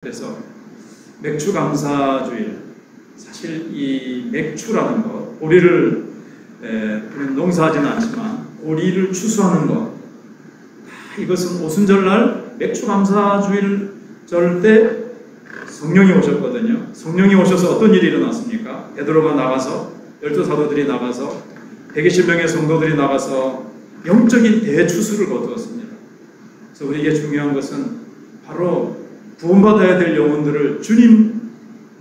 그래서 맥주 감사주일, 사실 이 맥주라는 것, 오리를 우리는 농사하지는 않지만 오리를 추수하는 것, 이것은 오순절날 맥주 감사주일 절 때 성령이 오셨거든요. 성령이 오셔서 어떤 일이 일어났습니까? 베드로가 나가서, 12사도들이 나가서 120명의 성도들이 나가서 영적인 대추수를 거두었습니다. 그래서 우리에게 중요한 것은 바로 구원받아야 될 영혼들을 주님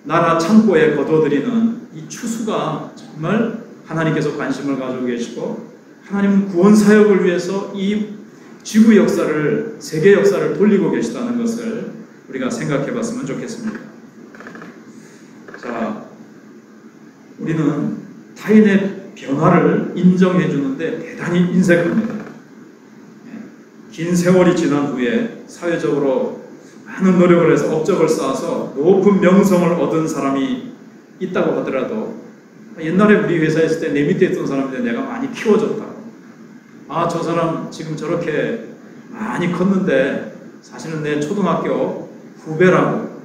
나라 창고에 거둬들이는 이 추수가 정말 하나님께서 관심을 가지고 계시고, 하나님은 구원 사역을 위해서 이 지구 역사를, 세계 역사를 돌리고 계시다는 것을 우리가 생각해 봤으면 좋겠습니다. 자, 우리는 타인의 변화를 인정해 주는데 대단히 인색합니다. 긴 세월이 지난 후에 사회적으로 많은 노력을 해서 업적을 쌓아서 높은 명성을 얻은 사람이 있다고 하더라도, 옛날에 우리 회사에 있을 때 내 밑에 있던 사람인데 내가 많이 키워줬다고, 아, 저 사람 지금 저렇게 많이 컸는데 사실은 내 초등학교 후배라고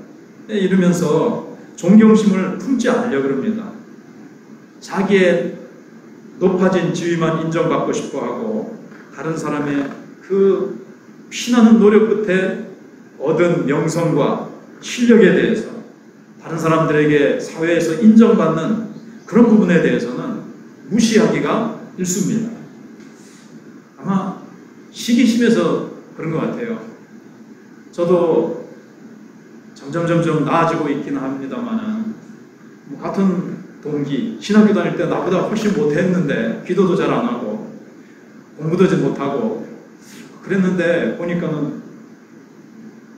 이러면서 존경심을 품지 않으려고 합니다. 자기의 높아진 지위만 인정받고 싶어하고, 다른 사람의 그 피나는 노력 끝에 얻은 명성과 실력에 대해서 다른 사람들에게 사회에서 인정받는 그런 부분에 대해서는 무시하기가 일쑤입니다. 아마 시기심에서 그런 것 같아요. 저도 점점 나아지고 있긴 합니다만은, 같은 동기, 신학교 다닐 때 나보다 훨씬 못했는데, 기도도 잘 안 하고 공부도 잘 못하고 그랬는데,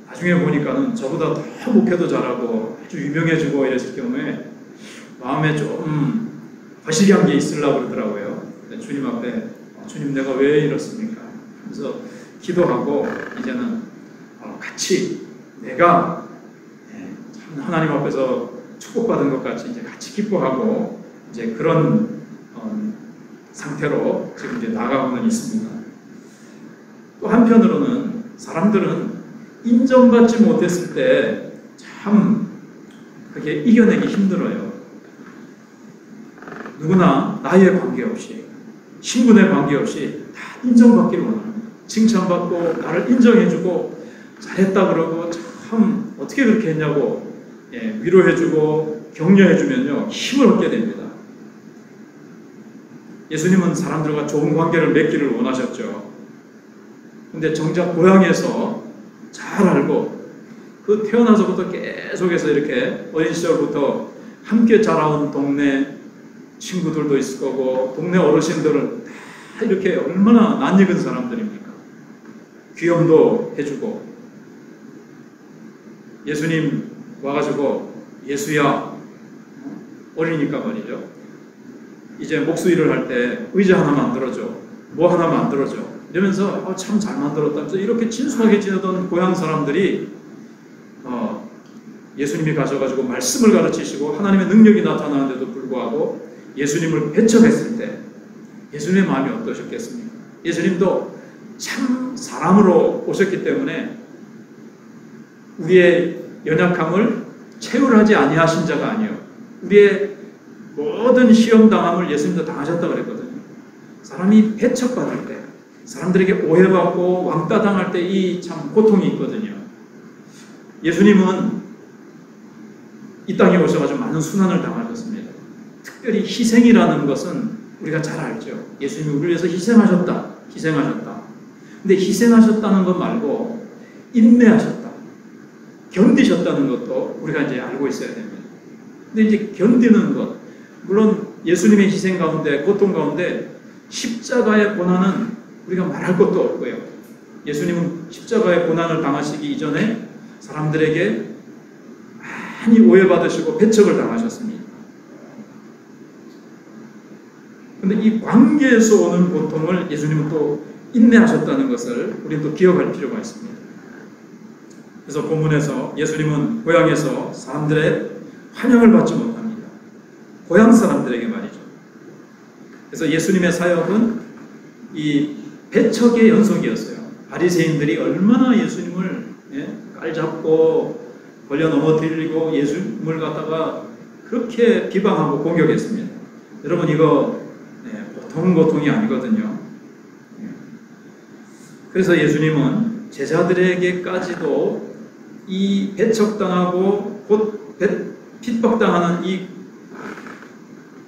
나중에 보니까는 저보다 더 목회도 잘하고 아주 유명해지고 이랬을 경우에 마음에 좀 거시기한 게 있으려고 그러더라고요. 주님 앞에, 주님 내가 왜 이렇습니까? 그래서 기도하고 이제는 같이 내가 하나님 앞에서 축복받은 것 같이 이제 같이 기뻐하고 이제 그런 상태로 지금 이제 나가고는 있습니다. 또 한편으로는 사람들은 인정받지 못했을 때 참 그게 이겨내기 힘들어요. 누구나 나이에 관계없이, 신분에 관계없이 다 인정받기를 원합니다. 칭찬받고 나를 인정해주고 잘했다 그러고, 참 어떻게 그렇게 했냐고 위로해주고 격려해주면요 힘을 얻게 됩니다. 예수님은 사람들과 좋은 관계를 맺기를 원하셨죠. 근데 정작 고향에서 잘 알고, 그 태어나서부터 계속해서 이렇게 어린 시절부터 함께 자라온 동네 친구들도 있을 거고, 동네 어르신들은 다 이렇게 얼마나 낯익은 사람들입니까? 귀염도 해주고, 예수님 와가지고 예수야, 어리니까 말이죠, 이제 목수일을 할 때 의자 하나 만들어줘, 뭐 하나 만들어줘 이러면서 참 잘 만들었다, 이렇게 친숙하게 지내던 고향 사람들이 예수님이 가셔가지고 말씀을 가르치시고 하나님의 능력이 나타나는데도 불구하고 예수님을 배척했을 때 예수님의 마음이 어떠셨겠습니까? 예수님도 참 사람으로 오셨기 때문에 우리의 연약함을 체휼하지 아니하신 자가 아니요, 우리의 모든 시험당함을 예수님도 당하셨다고 그랬거든요. 사람이 배척받을 때, 사람들에게 오해받고 왕따당할 때 이 참 고통이 있거든요. 예수님은 이 땅에 오셔가지고 많은 순환을 당하셨습니다. 특별히 희생이라는 것은 우리가 잘 알죠. 예수님이 우리를 위해서 희생하셨다. 근데 희생하셨다는 것 말고 인내하셨다, 견디셨다는 것도 우리가 이제 알고 있어야 됩니다. 근데 이제 견디는 것, 물론 예수님의 희생 가운데, 고통 가운데 십자가의 고난은 우리가 말할 것도 없고요. 예수님은 십자가의 고난을 당하시기 이전에 사람들에게 많이 오해받으시고 배척을 당하셨습니다. 그런데 이 관계에서 오는 고통을 예수님은 또 인내하셨다는 것을 우리는 또 기억할 필요가 있습니다. 그래서 본문에서 예수님은 고향에서 사람들의 환영을 받지 못합니다. 고향 사람들에게 말이죠. 그래서 예수님의 사역은 이 배척의 연속이었어요. 바리새인들이 얼마나 예수님을 깔잡고 걸려 넘어뜨리고 예수님을 갖다가 그렇게 비방하고 공격했습니다. 여러분 이거 보통 고통이 아니거든요. 그래서 예수님은 제자들에게까지도 이 배척당하고 곧 핍박당하는 이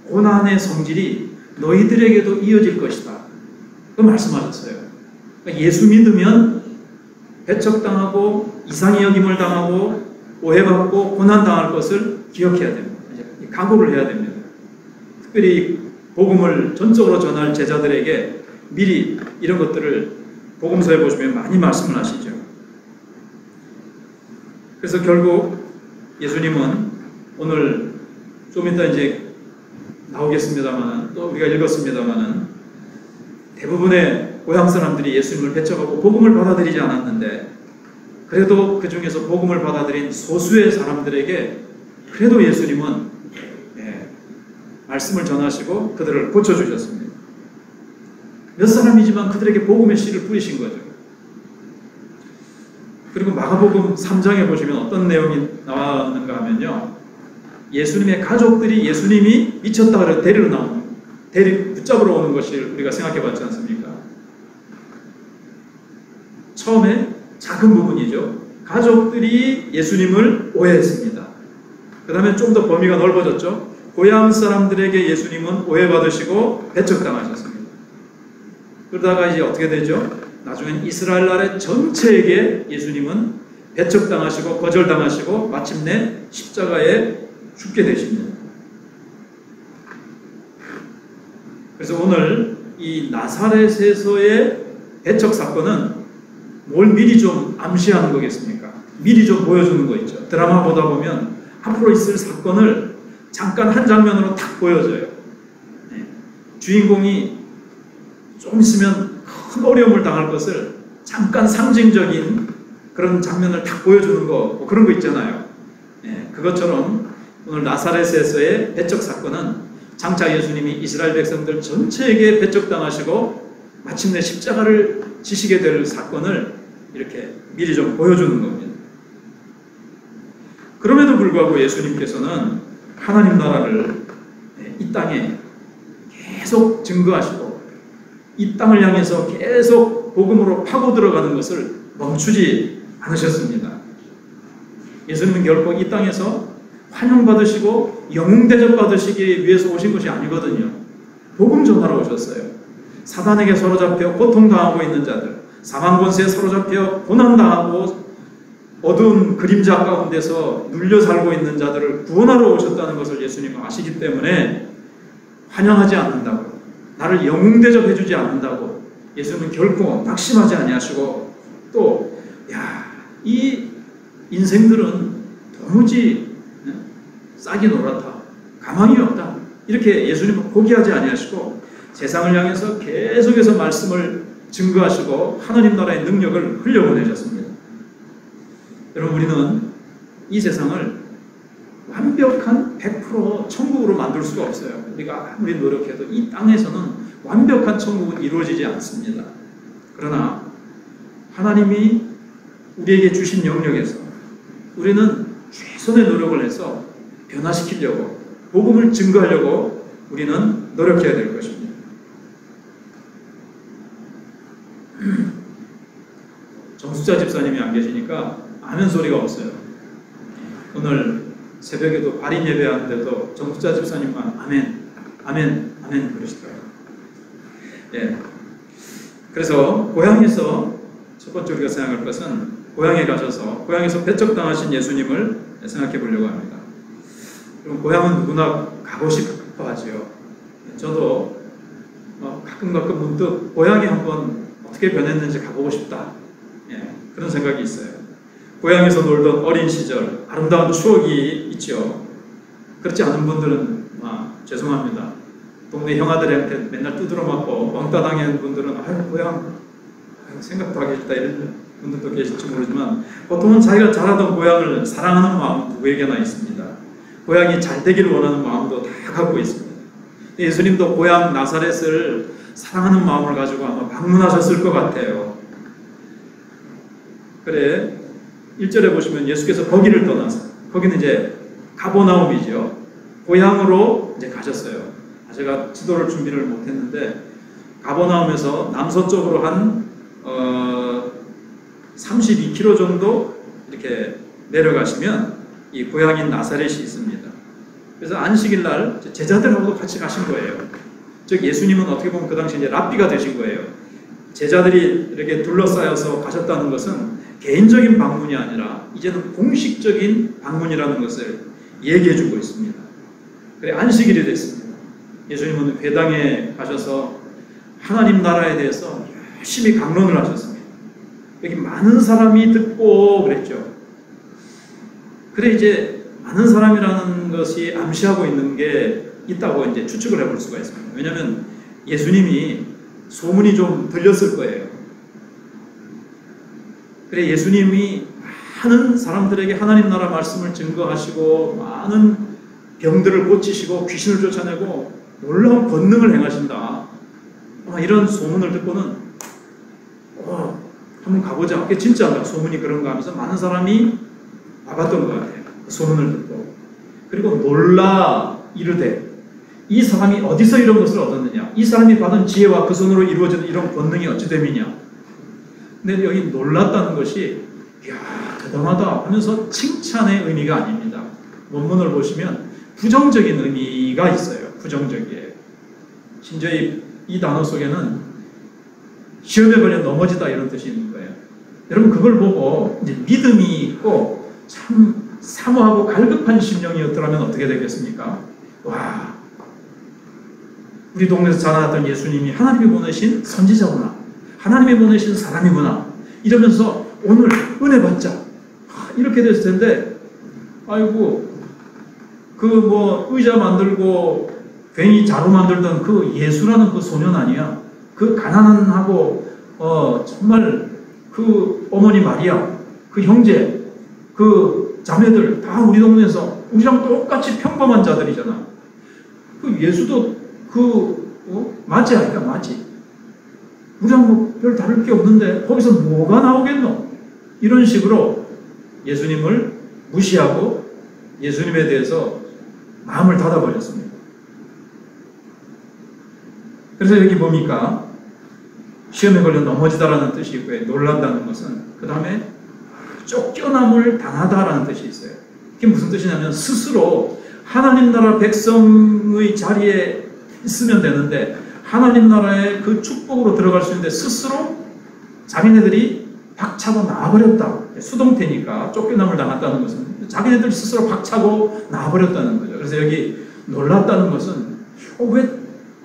고난의 성질이 너희들에게도 이어질 것이다. 그 말씀하셨어요. 그러니까 예수 믿으면 배척당하고 이상히 여김을 당하고 오해받고 고난당할 것을 기억해야 됩니다. 각오를 해야 됩니다. 특별히 복음을 전적으로 전할 제자들에게 미리 이런 것들을 복음서에 보시면 많이 말씀을 하시죠. 그래서 결국 예수님은 오늘 좀 이따 이제 나오겠습니다만은 또 우리가 읽었습니다만은 대부분의 고향 사람들이 예수님을 배척하고 복음을 받아들이지 않았는데 그래도 그 중에서 복음을 받아들인 소수의 사람들에게 그래도 예수님은 말씀을 전하시고 그들을 고쳐주셨습니다. 몇 사람이지만 그들에게 복음의 씨를 뿌리신 거죠. 그리고 마가복음 3장에 보시면 어떤 내용이 나왔는가 하면요. 예수님의 가족들이 예수님이 미쳤다 그래서 붙잡으러 오는 것을 우리가 생각해 봤지 않습니까? 처음에 작은 부분이죠. 가족들이 예수님을 오해했습니다. 그 다음에 좀 더 범위가 넓어졌죠. 고향 사람들에게 예수님은 오해받으시고 배척당하셨습니다. 그러다가 이제 어떻게 되죠? 나중엔 이스라엘 나라 전체에게 예수님은 배척당하시고 거절당하시고 마침내 십자가에 죽게 되십니다. 그래서 오늘 이 나사렛에서의 배척 사건은 뭘 미리 좀 암시하는 거겠습니까? 미리 좀 보여주는 거 있죠. 드라마 보다 보면 앞으로 있을 사건을 잠깐 한 장면으로 딱 보여줘요. 주인공이 좀 있으면 큰 어려움을 당할 것을 잠깐 상징적인 그런 장면을 딱 보여주는 거, 뭐 그런 거 있잖아요. 그것처럼 오늘 나사렛에서의 배척 사건은 장차 예수님이 이스라엘 백성들 전체에게 배척당하시고 마침내 십자가를 지시게 될 사건을 이렇게 미리 좀 보여주는 겁니다. 그럼에도 불구하고 예수님께서는 하나님 나라를 이 땅에 계속 증거하시고 이 땅을 향해서 계속 복음으로 파고 들어가는 것을 멈추지 않으셨습니다. 예수님은 결코 이 땅에서 환영받으시고 영웅 대접받으시기 위해서 오신 것이 아니거든요. 복음 전하러 오셨어요. 사단에게 사로잡혀 고통당하고 있는 자들, 사망 권세에 사로잡혀 고난당하고 어두운 그림자 가운데서 눌려 살고 있는 자들을 구원하러 오셨다는 것을 예수님은 아시기 때문에 환영하지 않는다고, 나를 영웅 대접해주지 않는다고 예수님은 결코 낙심하지 아니하시고 또 이 인생들은 도무지 싹이 노랗다, 가망이 없다, 이렇게 예수님은 포기하지 아니하시고 세상을 향해서 계속해서 말씀을 증거하시고 하나님 나라의 능력을 흘려보내셨습니다. 여러분, 우리는 이 세상을 완벽한 100% 천국으로 만들 수가 없어요. 우리가 아무리 노력해도 이 땅에서는 완벽한 천국은 이루어지지 않습니다. 그러나 하나님이 우리에게 주신 영역에서 우리는 최선의 노력을 해서 변화시키려고, 복음을 증거하려고 우리는 노력해야 될 것입니다. 정숙자 집사님이 안 계시니까 아멘 소리가 없어요. 오늘 새벽에도 발인 예배하는데도 정숙자 집사님만 아멘, 아멘, 아멘 그러시더라고요. 그래서 고향에서 첫 번째 우리가 생각할 것은 고향에 가셔서 고향에서 배척당하신 예수님을 생각해 보려고 합니다. 그럼 고향은 누구나 가고 싶어 하지요. 저도 가끔 문득 고향에 한번 어떻게 변했는지 가보고 싶다, 그런 생각이 있어요. 고향에서 놀던 어린 시절 아름다운 추억이 있죠. 그렇지 않은 분들은 죄송합니다. 동네 형아들한테 맨날 두드러 맞고 왕따 당하는 분들은 고향 생각도 하기 싫다 이런 분들도 계실지 모르지만 보통은 자기가 자라던 고향을 사랑하는 마음은 누구에게나 있습니다. 고향이 잘 되기를 원하는 마음도 다 갖고 있습니다. 예수님도 고향 나사렛을 사랑하는 마음을 가지고 아마 방문하셨을 것 같아요. 그래, 1절에 보시면 예수께서 거기를 떠나서, 거기는 이제 가버나움이죠. 고향으로 이제 가셨어요. 제가 지도를 준비를 못했는데 가버나움에서 남서쪽으로 한 32km 정도 이렇게 내려가시면 이 고향인 나사렛이 있습니다. 그래서 안식일 날 제자들하고도 같이 가신 거예요. 즉 예수님은 어떻게 보면 그 당시 이제 랍비가 되신 거예요. 제자들이 이렇게 둘러싸여서 가셨다는 것은 개인적인 방문이 아니라 이제는 공식적인 방문이라는 것을 얘기해주고 있습니다. 그래 안식일이 됐습니다. 예수님은 회당에 가셔서 하나님 나라에 대해서 열심히 강론을 하셨습니다. 여기 많은 사람이 듣고 그랬죠. 그래 이제 많은 사람이라는 것이 암시하고 있는 게 있다고 이제 추측을 해볼 수가 있습니다. 왜냐하면 예수님이 소문이 좀 들렸을 거예요. 그래 예수님이 많은 사람들에게 하나님 나라 말씀을 증거하시고 많은 병들을 고치시고 귀신을 쫓아내고 놀라운 권능을 행하신다. 이런 소문을 듣고는 한번 가보자. 그게 진짜 소문이 그런가 하면서 많은 사람이 와봤던 것 같아요. 소문을 듣고. 그리고 놀라 이르되 이 사람이 어디서 이런 것을 얻었느냐? 이 사람이 받은 지혜와 그 손으로 이루어지는 이런 권능이 어찌 됨이냐? 근데 여기 놀랐다는 것이 이야 대단하다 하면서 칭찬의 의미가 아닙니다. 원문을 보시면 부정적인 의미가 있어요. 부정적이에요. 심지어 이 단어 속에는 시험에 걸려 넘어지다 이런 뜻이 있는 거예요. 여러분 그걸 보고 이제 믿음이 있고 참 사모하고 갈급한 심령이었더라면 어떻게 되겠습니까? 와, 우리 동네에서 자라났던 예수님이 하나님이 보내신 선지자구나. 하나님이 보내신 사람이구나. 이러면서 오늘 은혜 받자. 이렇게 됐을 텐데 아이고 그 뭐 의자 만들고 괜히 자루 만들던 그 예수라는 그 소년 아니야. 그 가난하고 정말 그 어머니 마리아, 그 형제, 그 자매들 다 우리 동네에서 우리랑 똑같이 평범한 자들이잖아. 그 예수도 맞지 아니까 맞지. 우리랑 뭐 별 다를 게 없는데 거기서 뭐가 나오겠노? 이런 식으로 예수님을 무시하고 예수님에 대해서 마음을 닫아버렸습니다. 그래서 여기 뭡니까? 시험에 걸려 넘어지다라는 뜻이 있고요. 놀란다는 것은 그 다음에 쫓겨남을 당하다라는 뜻이 있어요. 그게 무슨 뜻이냐면 스스로 하나님 나라 백성의 자리에 있으면 되는데 하나님 나라의 그 축복으로 들어갈 수 있는데 스스로 자기네들이 박차고 나와버렸다. 수동태니까 쫓겨남을 당했다는 것은 자기네들 스스로 박차고 나와버렸다는 거죠. 그래서 여기 놀랐다는 것은 왜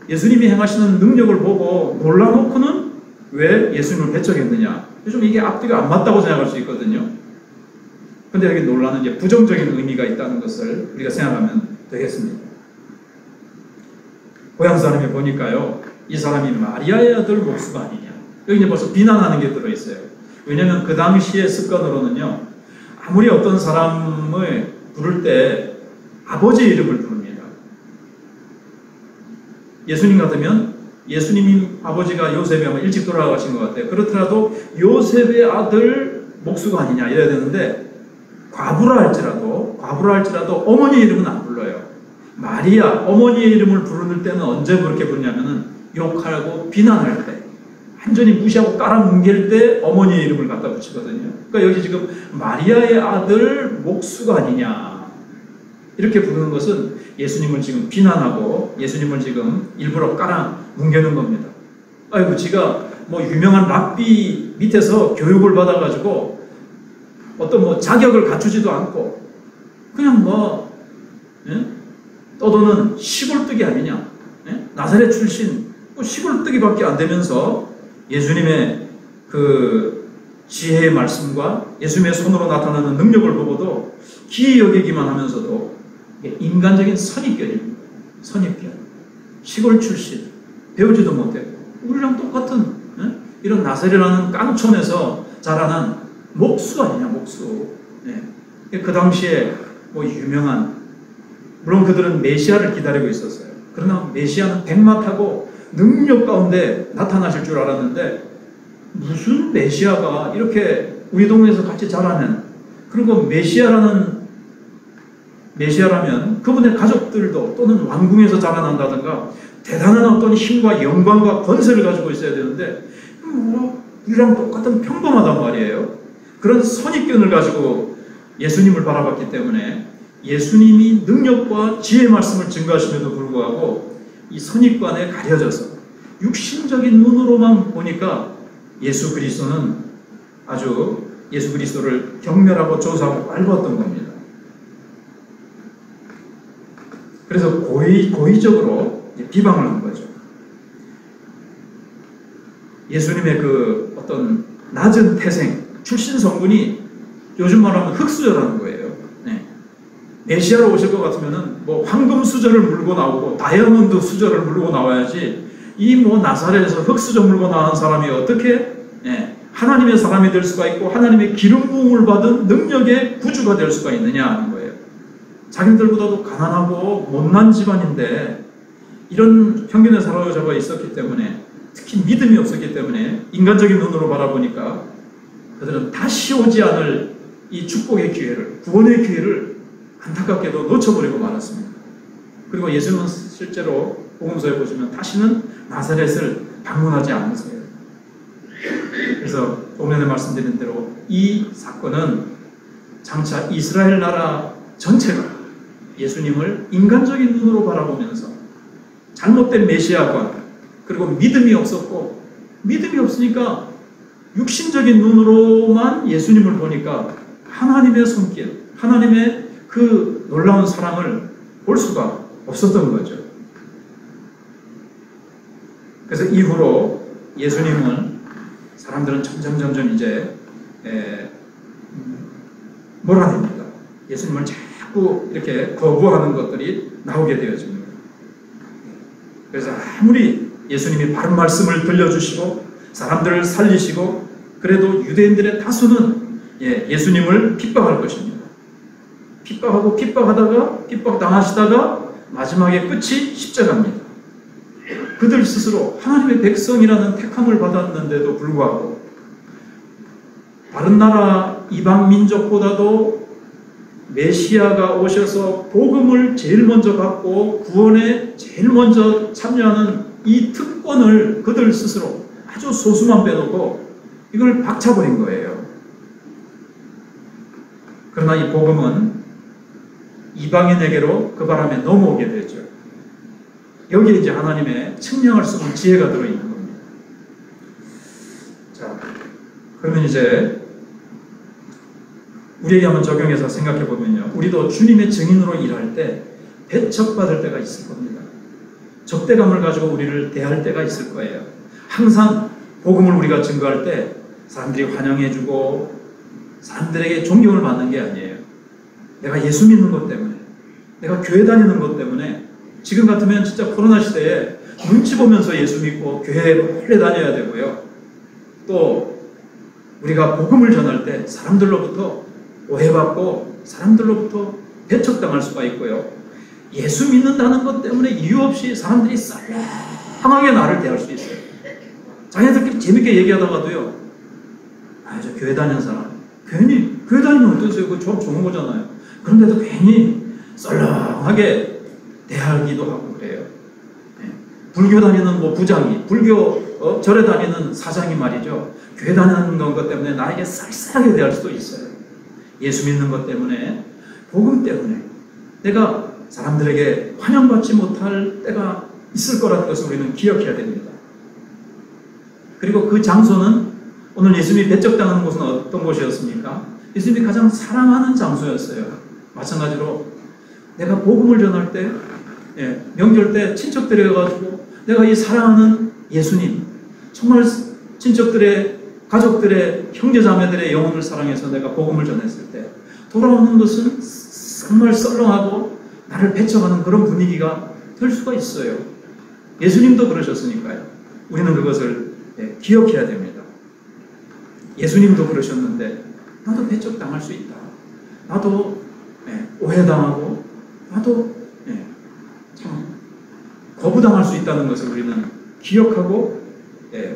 예수님이 행하시는 능력을 보고 놀라놓고는 왜 예수님을 배척했느냐. 좀 이게 앞뒤가 안 맞다고 생각할 수 있거든요. 근데 여기 놀라는 이제 부정적인 의미가 있다는 것을 우리가 생각하면 되겠습니다. 고향 사람이 보니까요, 이 사람이 마리아의 아들 목수가 아니냐. 여기 이제 벌써 비난하는 게 들어있어요. 왜냐하면 그 당시의 습관으로는요, 아무리 어떤 사람을 부를 때 아버지 이름을 부릅니다. 예수님 같으면 예수님이 아버지가 요셉이 아마 일찍 돌아가신 것 같아요. 그렇더라도 요셉의 아들 목수가 아니냐 이래야 되는데 과부라 할지라도 어머니 이름은 안 불러요. 마리아 어머니의 이름을 부를 때는 언제 그렇게 부르냐면은 욕하고 비난할 때, 완전히 무시하고 깔아뭉갤 때 어머니의 이름을 갖다 붙이거든요. 그러니까 여기 지금 마리아의 아들 목수가 아니냐 이렇게 부르는 것은 예수님을 지금 비난하고 예수님을 지금 일부러 깔아뭉개는 겁니다. 아이고 지가 뭐 유명한 랍비 밑에서 교육을 받아가지고 어떤 뭐 자격을 갖추지도 않고 그냥 뭐 떠도는 시골뜨기 아니냐. 나사렛 출신 시골뜨기밖에 안 되면서 예수님의 그 지혜의 말씀과 예수님의 손으로 나타나는 능력을 보고도 기이 여기기만 하면서도 인간적인 선입견입니다. 선입견. 시골 출신. 배우지도 못했고 우리랑 똑같은 이런 나사렛이라는 깡촌에서 자라난 목수 아니냐. 목수. 그 당시에 뭐 유명한, 물론 그들은 메시아를 기다리고 있었어요. 그러나 메시아는 백마타고 능력 가운데 나타나실 줄 알았는데 무슨 메시아가 이렇게 우리 동네에서 같이 자라는 그리고 메시아라면 그분의 가족들도 또는 왕궁에서 자라난다든가 대단한 어떤 힘과 영광과 권세를 가지고 있어야 되는데 우리랑 똑같은 평범하단 말이에요. 그런 선입견을 가지고 예수님을 바라봤기 때문에 예수님이 능력과 지혜의 말씀을 증거하심에도 불구하고 이 선입관에 가려져서 육신적인 눈으로만 보니까 예수 그리스도를 경멸하고 조사하고 밟았던 겁니다. 그래서 고의적으로 비방을 한 거죠. 예수님의 그 어떤 낮은 태생, 출신 성분이 요즘 말하면 흙수저라는 거예요. 네. 메시아로 오실 것 같으면은 뭐 황금 수저를 물고 나오고 다이아몬드 수저를 물고 나와야지 이 뭐 나사렛에서 흙수저 물고 나온 사람이 어떻게 하나님의 사람이 될 수가 있고 하나님의 기름 부음을 받은 능력의 구주가 될 수가 있느냐 하는 거예요. 자기들보다도 가난하고 못난 집안인데 이런 편견에 사로잡아 있었기 때문에 특히 믿음이 없었기 때문에 인간적인 눈으로 바라보니까 그들은 다시 오지 않을 이 축복의 기회를, 구원의 기회를 안타깝게도 놓쳐버리고 말았습니다. 그리고 예수님은 실제로 복음서에 보시면 다시는 나사렛을 방문하지 않으세요. 그래서 오면에 말씀드린 대로 이 사건은 장차 이스라엘 나라 전체가 예수님을 인간적인 눈으로 바라보면서 잘못된 메시아관, 그리고 믿음이 없었고, 믿음이 없으니까 육신적인 눈으로만 예수님을 보니까 하나님의 손길, 하나님의 그 놀라운 사랑을 볼 수가 없었던 거죠. 그래서 이후로 예수님은 사람들은 점점 이제 몰아냅니다. 예수님을 자꾸 이렇게 거부하는 것들이 나오게 되어집니다. 그래서 아무리 예수님이 바른 말씀을 들려주시고 사람들을 살리시고 그래도 유대인들의 다수는 예수님을 핍박할 것입니다. 핍박하고 핍박당하시다가 마지막에 끝이 십자가입니다. 그들 스스로 하나님의 백성이라는 택함을 받았는데도 불구하고 다른 나라 이방 민족보다도 메시아가 오셔서 복음을 제일 먼저 받고 구원에 제일 먼저 참여하는 이 특권을 그들 스스로 아주 소수만 빼놓고 이걸 박차버린 거예요. 그러나 이 복음은 이방인에게로 그 바람에 넘어오게 되죠. 여기에 이제 하나님의 측량할 수 없는 지혜가 들어있는 겁니다. 자, 그러면 이제 우리에게 한번 적용해서 생각해 보면요. 우리도 주님의 증인으로 일할 때 배척받을 때가 있을 겁니다. 적대감을 가지고 우리를 대할 때가 있을 거예요. 항상 복음을 우리가 증거할 때 사람들이 환영해주고 사람들에게 존경을 받는 게 아니에요. 내가 예수 믿는 것 때문에, 내가 교회 다니는 것 때문에, 지금 같으면 진짜 코로나 시대에 눈치 보면서 예수 믿고 교회에 오래 다녀야 되고요. 또 우리가 복음을 전할 때 사람들로부터 오해받고 사람들로부터 배척당할 수가 있고요. 예수 믿는다는 것 때문에 이유 없이 사람들이 썰렁하게 나를 대할 수 있어요. 자기네들끼리 재밌게 얘기하다가도요. 저 교회 다니는 사람, 괜히 교회 다니면 어떠세요? 그거 좋은 거잖아요. 그런데도 괜히 썰렁하게 대하기도 하고 그래요. 불교 다니는 부장이, 불교 절에 다니는 사장이 말이죠. 교회 다니는 것 때문에 나에게 쌀쌀하게 대할 수도 있어요. 예수 믿는 것 때문에, 복음 때문에 내가 사람들에게 환영받지 못할 때가 있을 거라는 것을 우리는 기억해야 됩니다. 그리고 그 장소는 오늘 예수님이 배척당하는 곳은 어떤 곳이었습니까? 예수님이 가장 사랑하는 장소였어요. 마찬가지로 내가 복음을 전할 때, 명절 때 친척들에 가가지고 내가 이 사랑하는 예수님, 정말 친척들의, 가족들의, 형제자매들의 영혼을 사랑해서 내가 복음을 전했을 때 돌아오는 것은 정말 썰렁하고 나를 배척하는 그런 분위기가 될 수가 있어요. 예수님도 그러셨으니까요. 우리는 그것을 기억해야 됩니다. 예수님도 그러셨는데 나도 배척당할 수 있다. 나도 오해당하고 나도 참 거부당할 수 있다는 것을 우리는 기억하고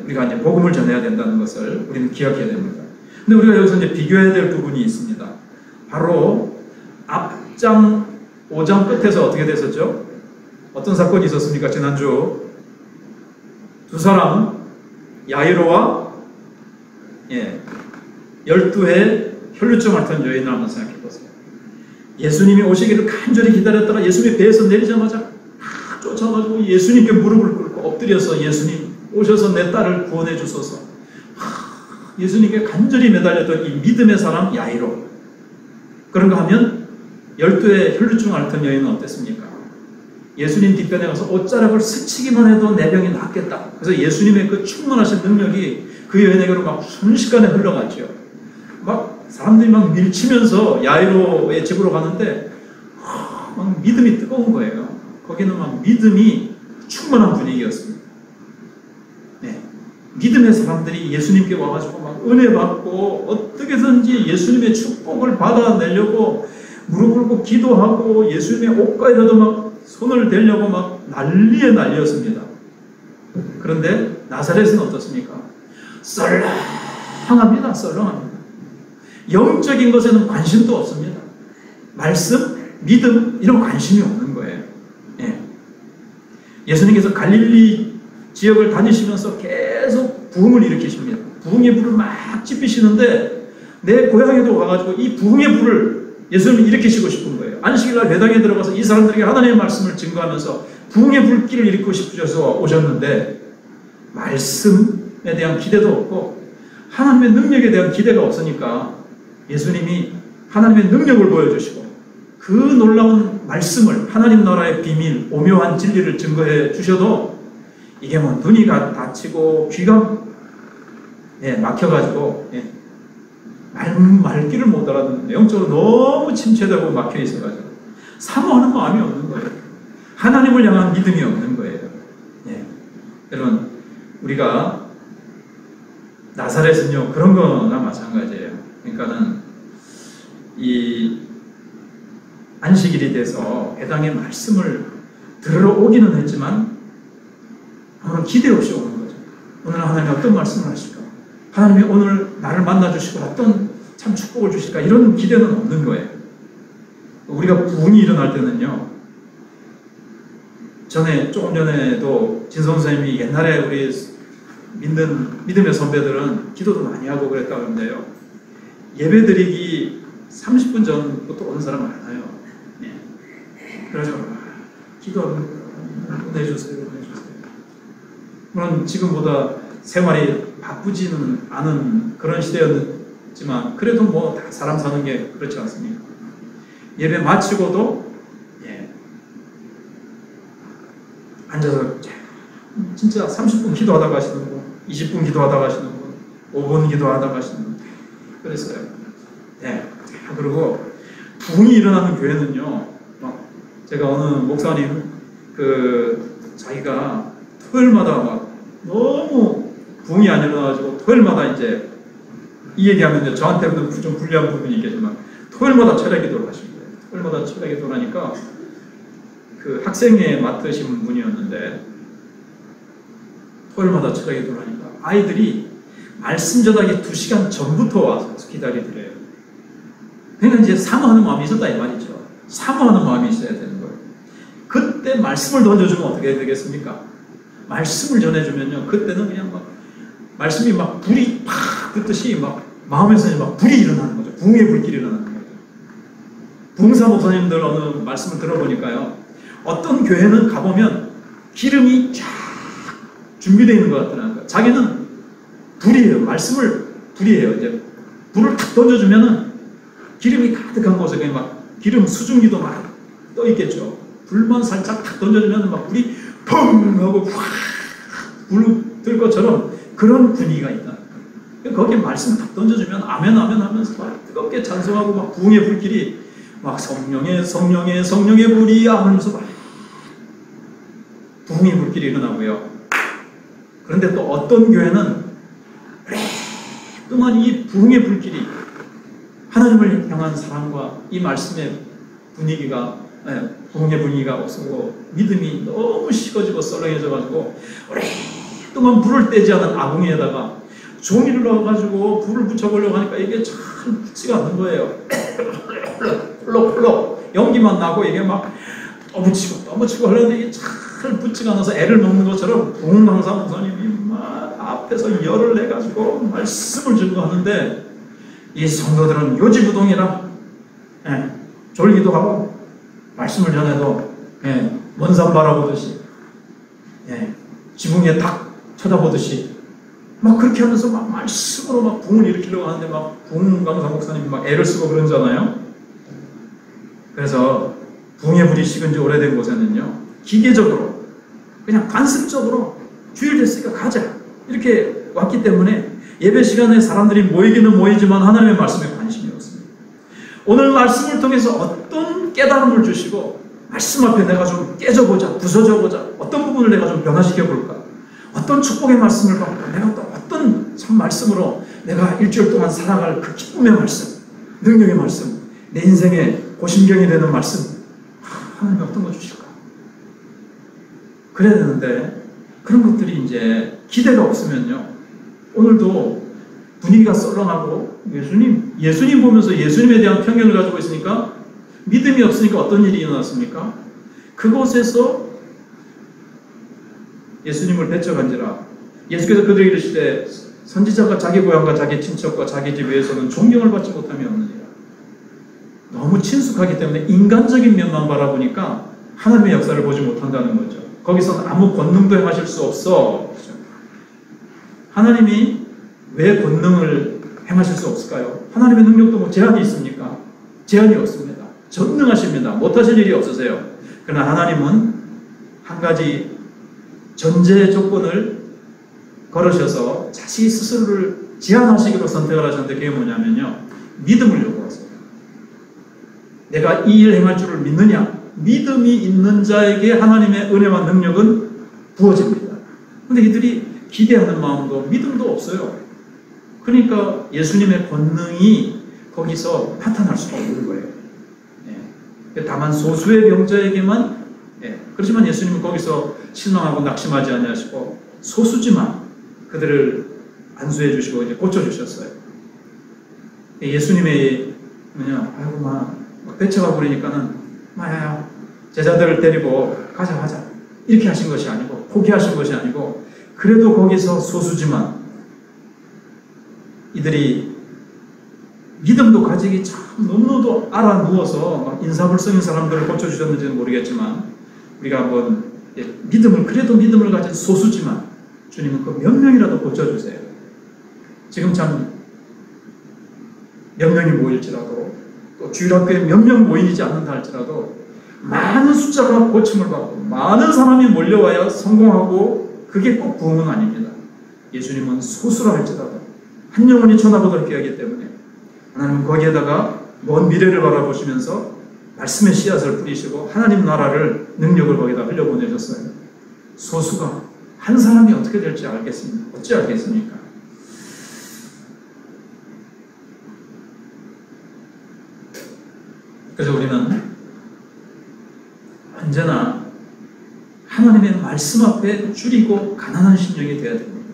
우리가 이제 복음을 전해야 된다는 것을 우리는 기억해야 됩니다. 근데 우리가 여기서 이제 비교해야 될 부분이 있습니다. 바로 앞장 5장 끝에서 어떻게 됐었죠? 어떤 사건이 있었습니까? 지난주 두 사람 야이로와 12회 혈루증 앓던 여인을 한번 생각해 보세요. 예수님이 오시기를 간절히 기다렸다가 예수님이 배에서 내리자마자 막 쫓아가지고 예수님께 무릎을 꿇고 엎드려서 예수님 오셔서 내 딸을 구원해 주소서. 예수님께 간절히 매달렸던 이 믿음의 사람 야이로. 그런가 하면 12회 혈루증 앓던 여인은 어땠습니까? 예수님 뒷편에 가서 옷자락을 스치기만 해도 내 병이 낫겠다. 그래서 예수님의 그 충만하신 능력이 그 여인에게로 막 순식간에 흘러갔죠. 막 사람들이 막 밀치면서 야이로의 집으로 가는데 막 믿음이 뜨거운 거예요. 거기는 막 믿음이 충만한 분위기였습니다. 네. 믿음의 사람들이 예수님께 와가지고 막 은혜 받고 어떻게든지 예수님의 축복을 받아내려고 무릎 꿇고 기도하고 예수님의 옷가에라도 막 손을 대려고 막 난리에 난리였습니다. 그런데 나사렛은 어떻습니까? 썰렁합니다. 썰렁합니다. 영적인 것에는 관심도 없습니다. 말씀, 믿음 이런 관심이 없는 거예요. 예. 예수님께서 갈릴리 지역을 다니시면서 계속 부흥을 일으키십니다. 부흥의 불을 막 지피시는데 내 고향에도 와가지고 이 부흥의 불을 예수님이 일으키시고 싶은 거예요. 안식일날 회당에 들어가서 이 사람들에게 하나님의 말씀을 증거하면서 부흥의 불길을 일으키고 싶으셔서 오셨는데 말씀에 대한 기대도 없고 하나님의 능력에 대한 기대가 없으니까 예수님이 하나님의 능력을 보여주시고 그 놀라운 말씀을 하나님 나라의 비밀, 오묘한 진리를 증거해 주셔도 이게 뭐 눈이 다치고 귀가 막혀가지고 말귀를 못 알아듣는 영적으로 너무 침체되고 막혀 있어가지고 사모하는 마음이 없는 거예요. 하나님을 향한 믿음이 없는 거예요. 여러분 우리가 나사렛은요 그런 거나 마찬가지예요. 그러니까는 이 안식일이 돼서 회당의 말씀을 들으러 오기는 했지만 아무런 기대 없이 오는 거죠. 오늘 하나님이 어떤 말씀을 하실까? 하나님이 오늘 나를 만나주시고 어떤 참 축복을 주실까? 이런 기대는 없는 거예요. 우리가 부흥이 일어날 때는요. 조금 전에도 진성 선생님이 옛날에 우리 믿음의 선배들은 기도도 많이 하고 그랬다고 하는데요. 예배 드리기 30분 전부터 오는 사람 많아요. 그래서 기도하면 은혜 주세요. 물론 지금보다 생활이 바쁘지는 않은 그런 시대였지만 그래도 뭐 다 사람 사는 게 그렇지 않습니까? 예배 마치고도 앉아서 진짜 30분 기도하다 가시는 분, 20분 기도하다 가시는 분, 5분 기도하다 가시는 분 그랬어요. 그리고 부흥이 일어나는 교회는요. 제가 어느 목사님 자기가 토요일마다 막 너무 부흥이 안 일어나가지고 토요일마다 이제 이 얘기하면 저한테는 좀 불리한 부분이 있겠지만 토요일마다 철야 기도를 하신 거예요. 토요일마다 철야 기도를 하니까 그 학생회 맡으신 분이었는데 토요일마다 철야 기도를 하니까 아이들이 말씀 전하기 2시간 전부터 와서 기다리더래요. 그러니까 이제 사모하는 마음이 있었다 이 말이죠. 사모하는 마음이 있어야 되는 거예요. 그때 말씀을 던져주면 어떻게 되겠습니까? 말씀을 전해주면요. 그때는 그냥 막 말씀이 막 불이 팍 듣듯이 막 마음에서 막 불이 일어나는 거죠. 부흥의 불길이 일어나는 거죠. 부흥사 목사님들 어느 말씀을 들어보니까요. 어떤 교회는 가보면 기름이 쫙 준비되어 있는 것 같더라고요. 자기는 불이에요. 말씀을 불이에요. 이제 불을 탁 던져주면은 기름이 가득한 곳에 그냥 막 기름 수증기도 막 떠 있겠죠. 불만 살짝 탁 던져주면 막 불이 펑 하고 확 불들 것처럼 그런 분위기가 있다. 거기에 말씀 탁 던져주면 아멘 아멘 하면서 막 뜨겁게 찬송하고 막 부흥의 불길이 막 성령의 불이 하면서 막 부흥의 불길이 일어나고요. 그런데 또 어떤 교회는 오랫동안 이 부흥의 불길이 하나님을 향한 사랑과 이 말씀의 분위기가 부흥의 분위기가 없고 믿음이 너무 식어지고 썰렁해져가지고 오랫동안 불을 떼지 않은 아궁이에다가 종이를 넣어가지고 불을 붙여보려고 하니까 이게 참 붙지가 않는 거예요. 펄럭 연기만 나고 이게 막 떠붙이고 하려는데 이게 잘 붙지가 않아서 애를 먹는 것처럼 부흥강사 목사님이 막 앞에서 열을 내가지고 말씀을 증거하는데 이 성도들은 요지부동이라 졸기도 하고 말씀을 전해도 먼 산 바라보듯이 지붕에 닭 쳐다보듯이 막 그렇게 하면서 막 말씀으로 막 부흥을 일으키려고 하는데 막 부흥강사 목사님이 막 애를 쓰고 그러잖아요. 그래서 부흥의 불이 식은 지 오래된 곳에는요, 기계적으로 그냥 간습적으로 주일 됐으니까 가자 이렇게 왔기 때문에 예배 시간에 사람들이 모이기는 모이지만 하나님의 말씀에 관심이 없습니다. 오늘 말씀을 통해서 어떤 깨달음을 주시고 말씀 앞에 내가 좀 깨져보자, 부서져보자, 어떤 부분을 내가 좀 변화시켜볼까, 어떤 축복의 말씀을 받고 내가 또 어떤 참 말씀으로 내가 일주일 동안 살아갈 그 기쁨의 말씀, 능력의 말씀, 내 인생의 고심경이 되는 말씀, 하나님이 어떤 거 주실까? 그래야 되는데 그런 것들이 이제 기대가 없으면요, 오늘도 분위기가 썰렁하고 예수님 보면서 예수님에 대한 편견을 가지고 있으니까 믿음이 없으니까 어떤 일이 일어났습니까? 그곳에서 예수님을 배척한지라 예수께서 그들에게 이르시되 선지자가 자기 고향과 자기 친척과 자기 집 위에서는 존경을 받지 못함이 없느니라. 너무 친숙하기 때문에 인간적인 면만 바라보니까 하나님의 역사를 보지 못한다는 거죠. 거기서는 아무 권능도 행하실 수 없어. 하나님이 왜 권능을 행하실 수 없을까요? 하나님의 능력도 뭐 제한이 있습니까? 제한이 없습니다. 전능하십니다. 못하실 일이 없으세요. 그러나 하나님은 한 가지 전제 조건을 걸으셔서 자신 스스로를 제한하시기로 선택을 하셨는데 그게 뭐냐면요, 믿음을 요구하세요. 내가 이 일 행할 줄을 믿느냐? 믿음이 있는 자에게 하나님의 은혜와 능력은 부어집니다. 그런데 이들이 기대하는 마음도 믿음도 없어요. 그러니까 예수님의 권능이 거기서 나타날 수가 없는 거예요. 다만 소수의 병자에게만, 그렇지만 예수님은 거기서 실망하고 낙심하지 아니하시고 소수지만 그들을 안수해 주시고 이제 고쳐주셨어요. 예수님의 아이고 막 배쳐가 부리니까는 마야 제자들을 데리고 가자 이렇게 하신 것이 아니고 포기하신 것이 아니고 그래도 거기서 소수지만 이들이 믿음도 가지기 참 너무나도 알아 누워서 막 인사불성인 사람들을 고쳐주셨는지는 모르겠지만 우리가 한번 믿음을 그래도 믿음을 가진 소수지만 주님은 그 몇 명이라도 고쳐주세요. 지금 참 몇 명이 모일지라도 또 주일학교에 몇 명 모이지 않는다 할지라도 많은 숫자가 고침을 받고 많은 사람이 몰려와야 성공하고 그게 꼭 부흥은 아닙니다. 예수님은 소수라 할지라도 한 영혼이 천하보도록 하기 때문에 하나님은 거기에다가 먼 미래를 바라보시면서 말씀의 씨앗을 뿌리시고 하나님 나라를 능력을 거기다 흘려보내셨어요. 소수가 한 사람이 어떻게 될지 알겠습니까? 어찌 알겠습니까? 그래서 우리는 언제나 하나님의 말씀 앞에 줄이고 가난한 심령이 되어야 됩니다.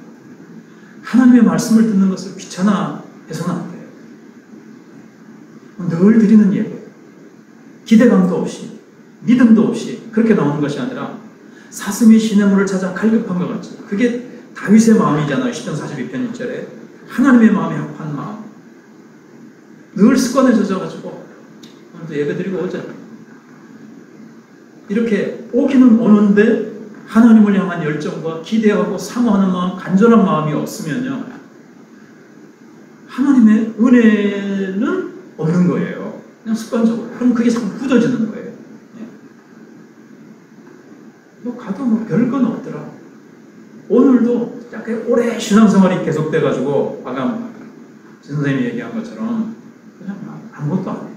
하나님의 말씀을 듣는 것을 귀찮아해서는 안 돼요. 늘 드리는 예배, 기대감도 없이 믿음도 없이 그렇게 나오는 것이 아니라 사슴이 시냇물을 찾아 갈급한 것 같이, 그게 다윗의 마음이잖아요. 시편 42편 1절에 하나님의 마음이 합한 마음. 늘 습관에 젖어가지고 오늘도 예배 드리고 오자 이렇게 오기는 오는데 하나님을 향한 열정과 기대하고 사모하는 마음, 간절한 마음이 없으면요, 하나님의 은혜는 없는 거예요. 그냥 습관적으로. 그럼 그게 자꾸 굳어지는 거예요. 뭐 가도 뭐 별건 없더라. 오늘도 약간 오래 신앙생활이 계속돼가지고 아까 선생님이 얘기한 것처럼 그냥 아무것도 안 해요.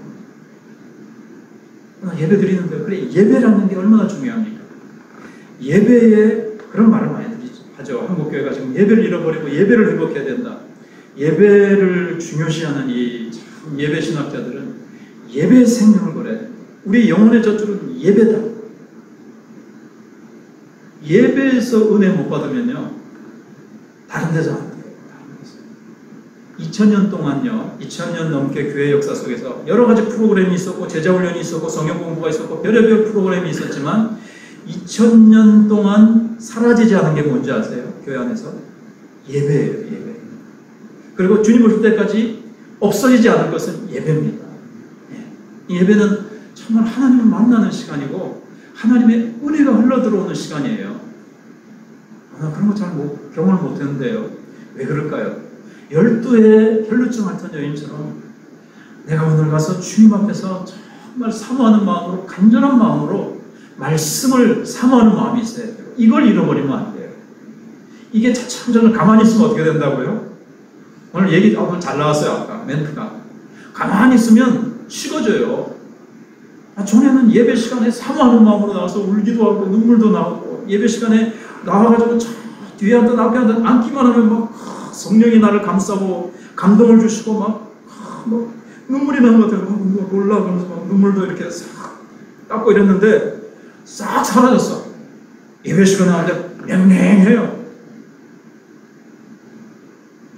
예배 드리는데 그래, 예배라는 게 얼마나 중요합니까? 예배에 그런 말을 많이 하죠. 한국교회가 지금 예배를 잃어버리고 예배를 회복해야 된다. 예배를 중요시하는 이 예배 신학자들은 예배의 생명을 걸어야 돼. 우리 영혼의 젖줄은 예배다. 예배에서 은혜 못 받으면요, 다른 데서 안 돼요. 다른 데서. 2000년 동안요, 2000년 넘게 교회 역사 속에서 여러 가지 프로그램이 있었고, 제자훈련이 있었고, 성경 공부가 있었고, 별의별 프로그램이 있었지만, 2000년 동안 사라지지 않은 게 뭔지 아세요? 교회 안에서? 예배예요, 예배. 그리고 주님 오실 때까지 없어지지 않을 것은 예배입니다. 예배는 정말 하나님을 만나는 시간이고, 하나님의 은혜가 흘러 들어오는 시간이에요. 그런 거 잘 경험을 못 했는데요. 왜 그럴까요? 12회 혈루증 앓던 여인처럼 내가 오늘 가서 주님 앞에서 정말 사모하는 마음으로, 간절한 마음으로 말씀을 사모하는 마음이 있어야 돼요. 이걸 잃어버리면 안 돼요. 이게 차츰 가만히 있으면 어떻게 된다고요? 오늘 얘기 오늘 잘 나왔어요. 아까 멘트가. 가만히 있으면 식어져요. 전에는 예배 시간에 사모하는 마음으로 나와서 울기도 하고 눈물도 나오고, 예배 시간에 나와가지고 저 뒤에 앉든 앞에 앉든 앉기만 하면 막 성령이 나를 감싸고 감동을 주시고 막 눈물이 나는 것 같아요. 몰라 그러면서 막 눈물도 이렇게 싹 닦고 이랬는데 싹 사라졌어. 예배 시간에 앉는데 맹맹해요.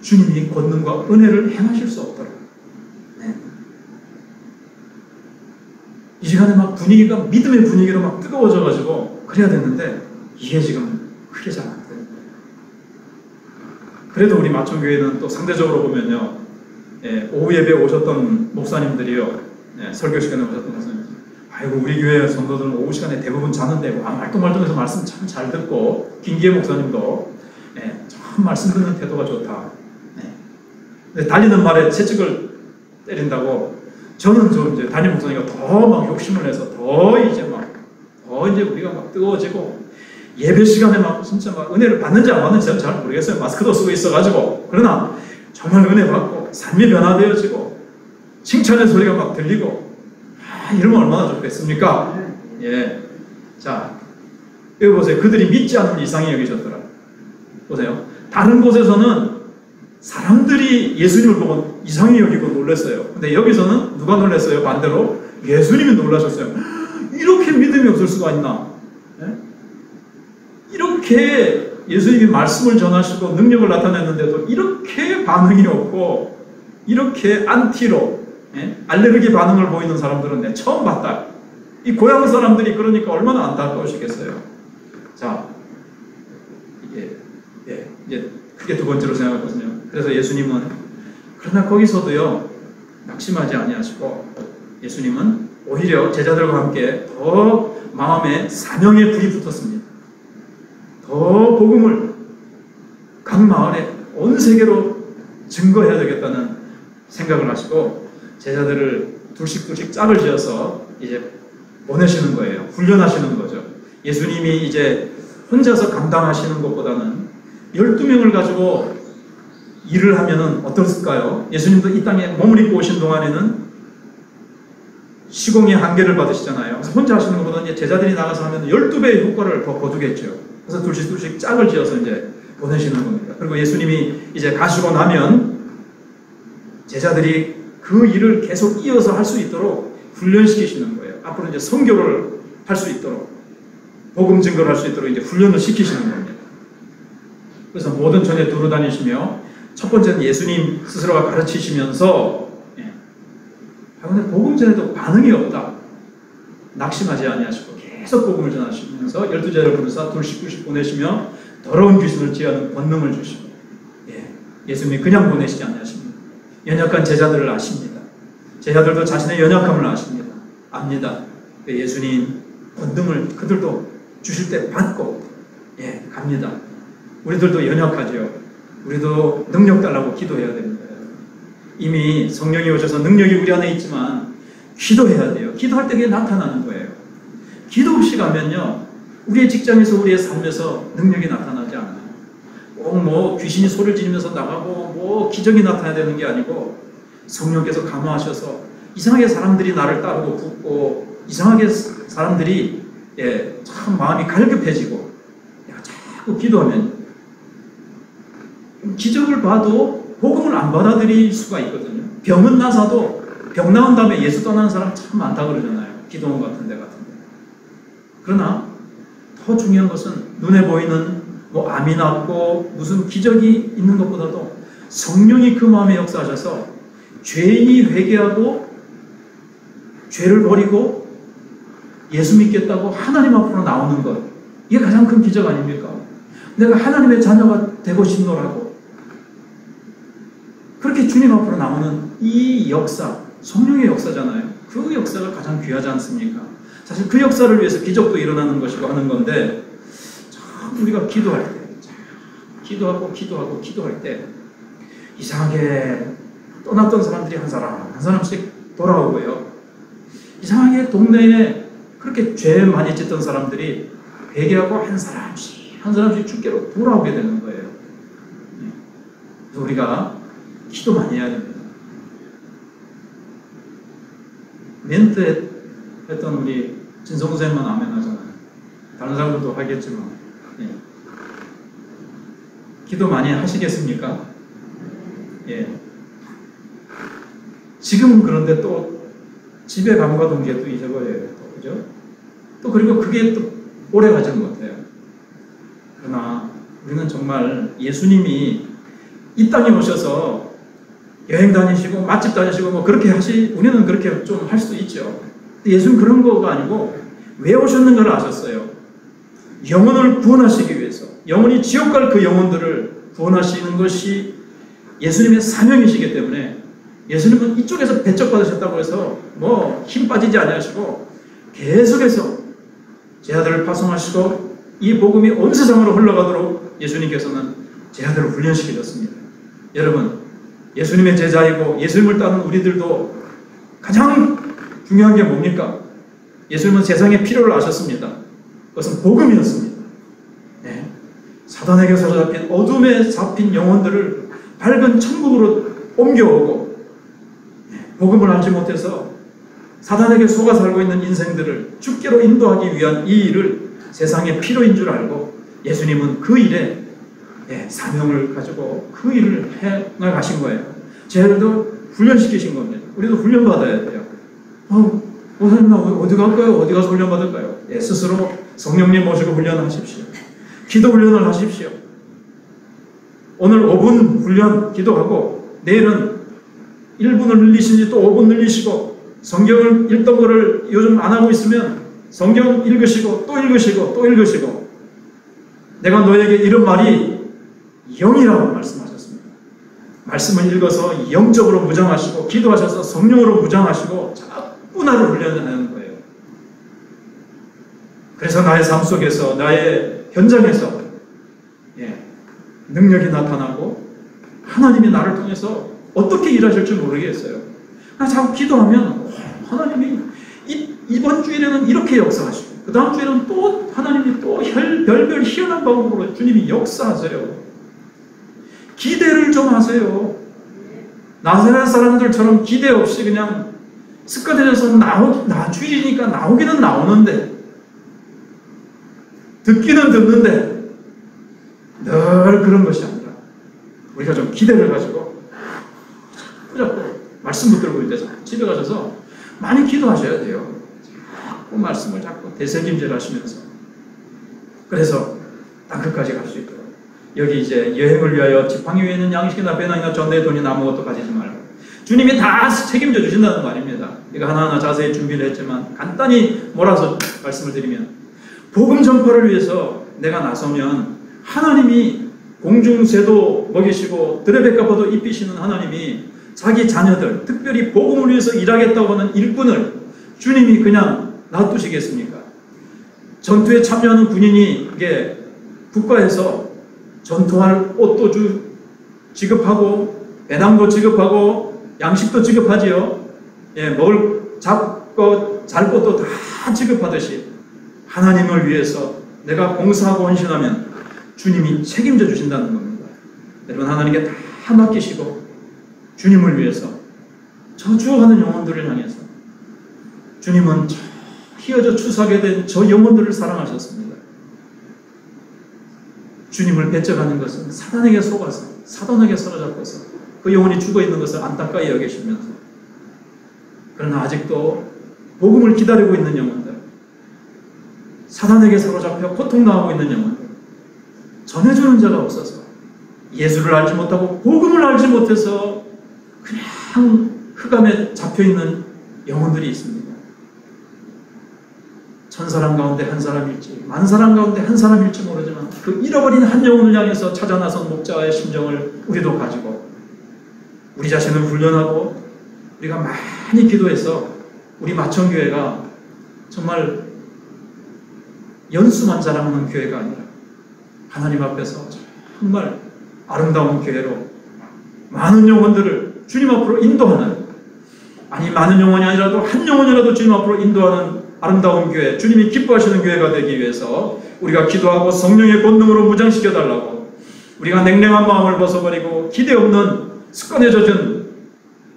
주님이 권능과 은혜를 행하실 수 없더라. 네. 이 시간에 막 분위기가 믿음의 분위기로 막 뜨거워져가지고 그래야 됐는데 이게 지금 그게 잘 안 돼요. 그래도 우리 마천교회는 또 상대적으로 보면요, 오후 예배 오셨던 목사님들이요, 설교 시간에 오셨던 목사님, 아이고 우리 교회 성도들은 오후 시간에 대부분 자는데 말똥말똥해서 말씀 참 잘 듣고, 김기혜 목사님도 참 말씀 듣는 태도가 좋다. 달리는 말에 채찍을 때린다고. 저는 이제 담임 목사님과 더 막 욕심을 내서 더 이제 우리가 막 뜨거워지고, 예배 시간에 막 진짜 막 은혜를 받는지 안 받는지 잘 모르겠어요. 마스크도 쓰고 있어가지고. 그러나 정말 은혜 받고 삶이 변화되어지고 칭찬의 소리가 막 들리고, 이러면 얼마나 좋겠습니까? 예. 자, 여기 보세요. 그들이 믿지 않으면 이상히 여기셨더라. 보세요. 다른 곳에서는 사람들이 예수님을 보고 이상히 여기고 놀랐어요. 근데 여기서는 누가 놀랐어요? 반대로 예수님이 놀라셨어요. 이렇게 믿음이 없을 수가 있나? 이렇게 예수님이 말씀을 전하시고 능력을 나타냈는데도 이렇게 반응이 없고, 이렇게 안티로 알레르기 반응을 보이는 사람들은 내가 처음 봤다. 이 고향 사람들이 그러니까 얼마나 안타까우시겠어요. 자, 이제 크게 두 번째로 생각하거든요. 그래서 예수님은, 그러나 거기서도요 낙심하지 아니하시고, 예수님은 오히려 제자들과 함께 더 마음에 사명의 불이 붙었습니다. 더 복음을 각 마을에 온 세계로 증거해야 되겠다는 생각을 하시고, 제자들을 둘씩 짝을 지어서 이제 보내시는 거예요. 훈련하시는 거죠. 예수님이 이제 혼자서 감당하시는 것보다는 12명을 가지고 일을 하면은 어떻을까요? 예수님도 이 땅에 몸을 입고 오신 동안에는 시공의 한계를 받으시잖아요. 그래서 혼자 하시는 것보다는 이제 제자들이 나가서 하면 12배의 효과를 더 거두겠죠. 그래서 둘씩 짝을 지어서 이제 보내시는 겁니다. 그리고 예수님이 이제 가시고 나면 제자들이 그 일을 계속 이어서 할 수 있도록 훈련시키시는 거예요. 앞으로 이제 선교를 할 수 있도록, 복음 증거를 할 수 있도록 이제 훈련을 시키시는 겁니다. 그래서 모든 천에 두루 다니시며, 첫 번째는 예수님 스스로가 가르치시면서, 그런데 복음 전에도 반응이 없다. 낙심하지 아니하시고 계속 복음을 전하시면서 12제자를 부르사 둘씩 보내시며 더러운 귀신을 제하는 권능을 주시고, 예수님이 그냥 보내시지 않으십니다. 연약한 제자들을 아십니다. 제자들도 자신의 연약함을 아십니다. 압니다. 예수님 권능을 그들도 주실 때 받고 갑니다. 우리들도 연약하죠. 우리도 능력 달라고 기도해야 됩니다. 이미 성령이 오셔서 능력이 우리 안에 있지만 기도해야 돼요. 기도할 때 그게 나타나는 거예요. 기도 없이 가면요, 우리의 직장에서 우리의 삶에서 능력이 나타나지 않아요. 꼭 귀신이 소리를 지르면서 나가고 기적이 나타나야 되는 게 아니고, 성령께서 감화하셔서 이상하게 사람들이 나를 따르고 붙고, 이상하게 사람들이 참 마음이 갈급해지고, 자꾸 기도하면 기적을 봐도 복음을 안 받아들일 수가 있거든요. 병은 나사도 병 나은 다음에 예수 떠나는 사람 참 많다 그러잖아요. 기도원 같은 데. 그러나 더 중요한 것은 눈에 보이는 암이 낫고 무슨 기적이 있는 것보다도 성령이 그 마음에 역사하셔서 죄인이 회개하고 죄를 버리고 예수 믿겠다고 하나님 앞으로 나오는 것, 이게 가장 큰 기적 아닙니까? 내가 하나님의 자녀가 되고 싶노라고 그렇게 주님 앞으로 나오는 이 역사, 성령의 역사잖아요. 그 역사가 가장 귀하지 않습니까? 사실 그 역사를 위해서 기적도 일어나는 것이고 하는 건데, 참 우리가 기도할 때, 기도할 때 이상하게 떠났던 사람들이 한 사람씩 돌아오고요. 이상하게 동네에 그렇게 죄 많이 짓던 사람들이 회개하고 한 사람씩 주께로 돌아오게 되는 거예요. 그래서 우리가 기도 많이 해야 됩니다. 멘트 했던 우리 진성쌤만 아멘 하잖아요. 다른 사람들도 하겠지만, 예. 기도 많이 하시겠습니까? 예. 지금 그런데 또 집에 감과 동기에 또 잊어버려요. 또, 그죠? 또 그리고 그게 또 오래 가지는 것 같아요. 그러나 우리는 정말 예수님이 이 땅에 오셔서 여행 다니시고 맛집 다니시고 뭐 그렇게 우리는 그렇게 좀 할 수도 있죠. 예수는 그런 거가 아니고 왜 오셨는가를 아셨어요. 영혼을 구원하시기 위해서, 영혼이 지옥 갈 그 영혼들을 구원하시는 것이 예수님의 사명이시기 때문에, 예수님은 이쪽에서 배척 받으셨다고 해서 뭐 힘 빠지지 아니하시고 계속해서 제 아들을 파송하시고 이 복음이 온 세상으로 흘러가도록 예수님께서는 제 아들을 훈련시키셨습니다. 여러분, 예수님의 제자이고 예수님을 따르는 우리들도 가장 중요한 게 뭡니까? 예수님은 세상의 필요를 아셨습니다. 그것은 복음이었습니다. 네. 사단에게 사로잡힌 어둠에 잡힌 영혼들을 밝은 천국으로 옮겨오고, 복음을 알지 못해서 사단에게 속아 살고 있는 인생들을 주께로 인도하기 위한 이 일을 세상의 필요인 줄 알고 예수님은 그 일에 사명을 가지고 그 일을 해 나가신 거예요. 저희들도 훈련시키신 겁니다. 우리도 훈련받아야 돼요. 목사님 나 어디 갈까요? 어디 가서 훈련받을까요? 스스로 성령님 모시고 훈련하십시오. 기도 훈련을 하십시오. 오늘 5분 훈련 기도하고 내일은 1분을 늘리시니 또 5분 늘리시고, 성경을 읽던 거를 요즘 안 하고 있으면 성경 읽으시고 또 읽으시고 또 읽으시고, 내가 너에게 이런 말이 영이라고 말씀하셨습니다. 말씀을 읽어서 영적으로 무장하시고 기도하셔서 성령으로 무장하시고 자꾸 나를 훈련하는 거예요. 그래서 나의 삶 속에서, 나의 현장에서 능력이 나타나고 하나님이 나를 통해서 어떻게 일하실지 모르겠어요. 나 자꾸 기도하면 하나님이 이번 주일에는 이렇게 역사하시고 그 다음 주에는 또 하나님이 또 별별 희한한 방법으로 주님이 역사하세요. 기대를 좀 하세요. 나사렛 사람들처럼 기대 없이 그냥 습관해져서 주일이니까 나오기는 나오는데, 듣기는 듣는데 늘 그런 것이 아니라 우리가 좀 기대를 가지고 자꾸 말씀 붙들고 있는데 집에 가셔서 많이 기도하셔야 돼요. 자꾸 말씀을 자꾸 대세김질 하시면서. 그래서 땅끝까지 갈 수 있도록. 여기 이제 여행을 위하여 지팡이 위에 있는 양식이나 배낭이나 전대에 돈이나 아무것도 가지지 말고, 주님이 다 책임져 주신다는 말입니다. 이거 하나하나 자세히 준비를 했지만 간단히 몰아서 말씀을 드리면, 복음 전파를 위해서 내가 나서면 하나님이 공중새도 먹이시고 들의 백합화도 입히시는 하나님이 자기 자녀들, 특별히 복음을 위해서 일하겠다고 하는 일꾼을 주님이 그냥 놔두시겠습니까? 전투에 참여하는 군인이 이게 국가에서 전투할 옷도 지급하고 배낭도 지급하고 양식도 지급하지요. 먹을 잘 것도 다 지급하듯이 하나님을 위해서 내가 봉사하고 헌신하면 주님이 책임져 주신다는 겁니다. 여러분, 하나님께 다 맡기시고 주님을 위해서 저주하는 영혼들을 향해서, 주님은 휘어져 추사하게 된 저 영혼들을 사랑하셨습니다. 주님을 배척하는 것은 사단에게 속아서, 사단에게 사로잡혀서 그 영혼이 죽어있는 것을 안타까이 여기시면서, 그러나 아직도 복음을 기다리고 있는 영혼들, 사단에게 사로잡혀 고통당하고 있는 영혼들, 전해주는 자가 없어서 예수를 알지 못하고 복음을 알지 못해서 그냥 흑암에 잡혀있는 영혼들이 있습니다. 1000사람 가운데 한 사람일지 10,000사람 가운데 한 사람일지 모르지만 그 잃어버린 한 영혼을 향해서 찾아 나선 목자의 심정을 우리도 가지고 우리 자신을 훈련하고 우리가 많이 기도해서 우리 마천교회가 정말 연수만 자랑하는 교회가 아니라 하나님 앞에서 정말 아름다운 교회로 많은 영혼들을 주님 앞으로 인도하는, 아니 많은 영혼이 아니라도 한 영혼이라도 주님 앞으로 인도하는 아름다운 교회, 주님이 기뻐하시는 교회가 되기 위해서 우리가 기도하고 성령의 권능으로 무장시켜 달라고, 우리가 냉랭한 마음을 벗어버리고 기대 없는 습관에 젖은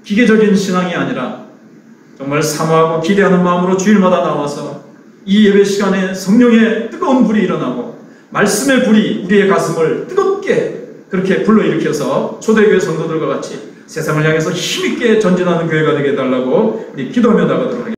기계적인 신앙이 아니라 정말 사모하고 기대하는 마음으로 주일마다 나와서 이 예배 시간에 성령의 뜨거운 불이 일어나고 말씀의 불이 우리의 가슴을 뜨겁게 그렇게 불러일으켜서 초대교회 성도들과 같이 세상을 향해서 힘있게 전진하는 교회가 되게 해달라고 우리 기도하며 나가도록 하겠습니다.